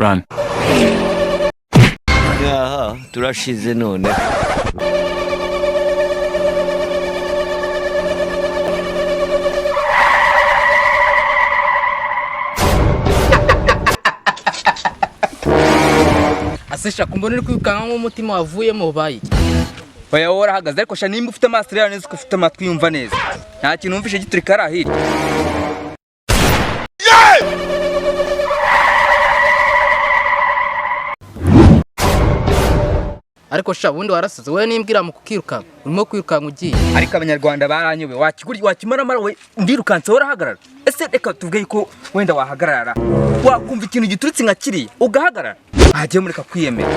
Run. Aha, turashize none. Asesha kumbona uri kwirukanka nk'umutima wavuyemo bayi. Oya wora hagaze ariko sha nimba ufite amaso rero neza ko ufite amatwi yumva neza. Nta kintu umvishe giturika ari ahiri. Ariko sha bundi warasize we nimbwira mu kukirukanka urimo kwirukanka ugiye. Ariko abanyarwanda baranyobe wakimara mara we ndirukanse wora hagarara. Ese reka tuvuge ko wenda wahagarara. Wakumva ikintu gituritse nka kiriya ugahagarara. Agiye mureka kwiyemera.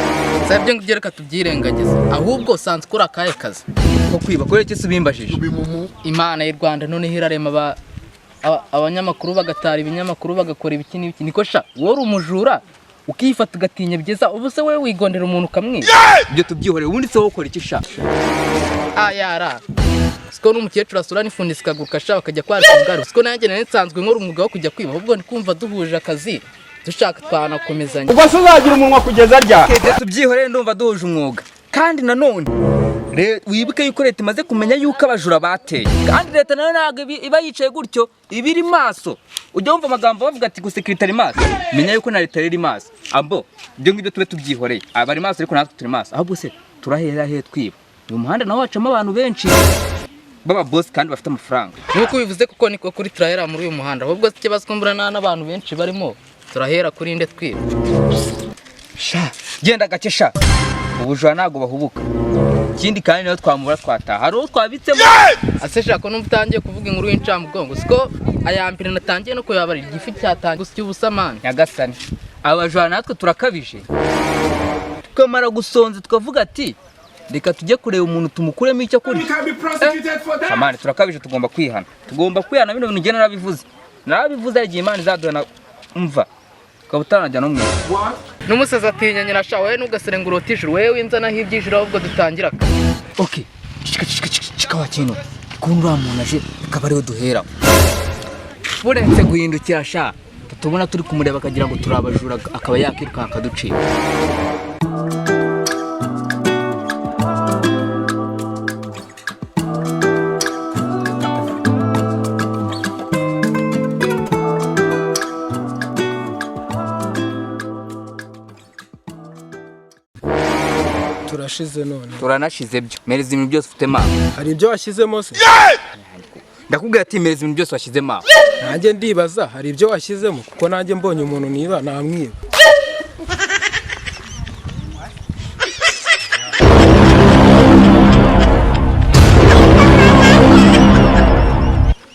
Sabye ngo reka tubyirengagiza. Ahubwo sanze kuri akaye kazi. Ko kwiba kore cyo subimbashije. Imana y'u Rwanda none hirarema abanyamakuru bagatara ibinyamakuru bagakora ibiki n'ibiki. Niko sha wori umujura ukifata ugatinya bigeza ubu se we wigondera umuntu kamwiza. Ibyo tubyihoreye ubundi se wokora iki sha? Ayara. Siko n'umukecuru asura n'ifundisi kaguruka sha bakajya kwara ngaru. Siko nanjye nane nsanzwe nkora umwuga wo kujya kwiba. Ahubwo ndikumva duhuje akazi. Dushaka twanakomezanya. Ubwo suzagira umunwa kugeza rya. Kete tubyihoreye ndumva duhuje umwuga. Kandi nanone wibuke yuko leta imaze kumenya yuko abajura bateye. Kandi leta nayo ntago iba yicaye gutyo ibiri maso. Ujya wumva amagambo bavuga ati gusekretari maso. Menya yuko na leta riri maso. Ambo ibyo ngibyo tube tubyihoreye. Abari maso ariko natwe turi maso. Ahubwo se turahera he twiba. Uyu muhanda naho wacamo abantu benshi. Baba boss kandi bafite amafaranga. Nuko bivuze kuko niko kuri turahera muri uyu muhanda. Ahubwo kibazo kumburana n'abantu benshi barimo. Turahera kuri inde twiba. Sha genda gake sha. Ubujura nago bahubuka. Ikindi kandi nayo twamura twataha. Hari twabitsemo. Asesha ko numtangiye kuvuga inkuru y'incamugongo. Siko ayampire natangiye no kuyabara igifi cyatangiye gusya ubusamani. Nyagasani. Abajura natwe turakabije. Tukamara gusonza tukavuga ati reka tujye kureba umuntu tumukuremo icyo kuri. Kamane turakabije tugomba kwihana. Tugomba kwihana bino bintu ngena nabivuze. Narabivuze igihe Imana izaduhana umva. Kabutanajya no mwe. Numusaza atinya nyina sha we nugaserengura utijuru wewe inzana hibyijiro ahubwo dutangira. Okay. Chika wakintu. Kundura muntu aje akabariho duhera. Burenze guhindukira sha. Tubona turi kumureba akagira ngo turabajura akaba yakiruka akaducira. Turashize none. Turanashize byo. Mereza ibintu byose ufite ma. Hari ibyo washyizemo se? Ndakubwira ati mereza ibintu byose washize ma. Nanjye ndibaza hari ibyo washyizemo kuko nanjye mbonye umuntu niba namwiba.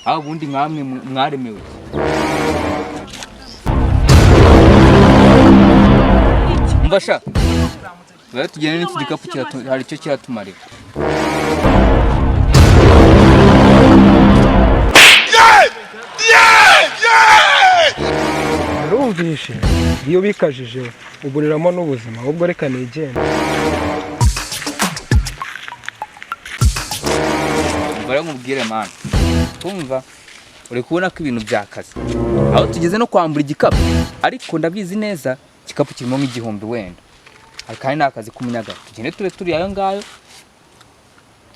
Aho bundi nkamwe mwaremewe. Mbasha. Wewe tugene n'iki gikapu hari cyo kiratumarira. Narumvishe iyo bikajije uburiramo n'ubuzima ahubwo reka nigende. Mbara nkubwire man. Kumva uri kubona ko ibintu byakaze. Aho tugeze no kwambura igikapu ariko ndabizi neza igikapu kirimo nk'igihumbi wenda. Akandi nakazi kumunyaga. Tugende tube turi ayo ngayo.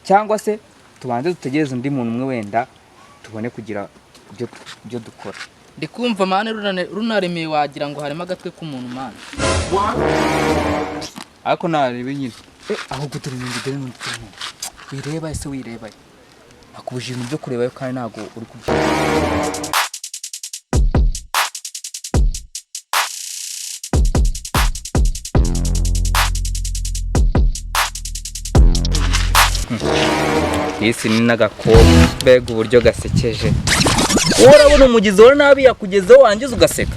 Cyangwa se tubanze dutegereze undi muntu umwe wenda tubone kugira ibyo dukora. Ndikumva mane runaremeye wagira ngo harimo agatwe k'umuntu mane. Ariko narebe nyine. Aho gutera n'ingidere n'undi. Wireba ese wireba. Akubuje ibintu byo kurebayo kandi nago uri kubyo. Isi ni nagakobwa mbega uburyo gasekeje. Urabona umugizi wora nabi yakugezeho wangiza ugaseka.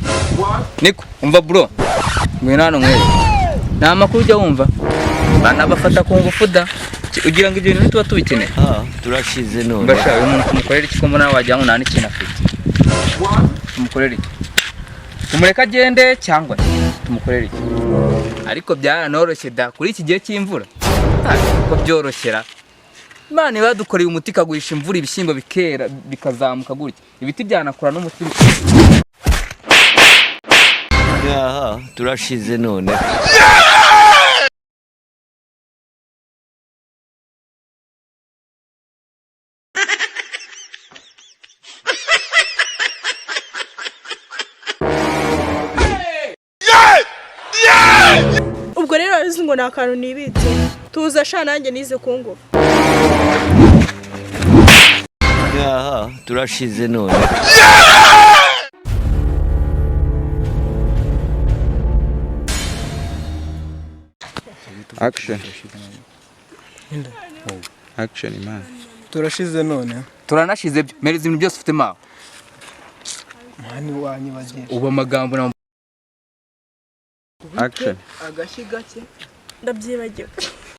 Niko umva bro. Ngwino hano mwere. Nta makuru ujya wumva. Bana bafata ku ngufu da. Ugira ngo ibyo bintu tuba tubikeneye. Turashize none. Mbasha uyu muntu kumukorera iki ko mbona wajya ngo nta n'ikintu afite. Tumukorera iki? Tumureka agende cyangwa tumukorera iki? Ariko byaranoroshye da kuri iki gihe cy'imvura. Ko byoroshera. Imana ibadukoreye umuti kaguhisha imvura ibishyimbo bikera bikazamuka gutya. Ibiti byanakura n'umuti. aha turashize none. ubwo rero abizi ngo nta kantu nibitse tuza sha nanjye nize kungo aha turashize none. Action. Action, man. turashize none turanashize mereza ibintu byose ufite mawe mani wanyibagiye ubu amagambo na Action. ndabyibagiwe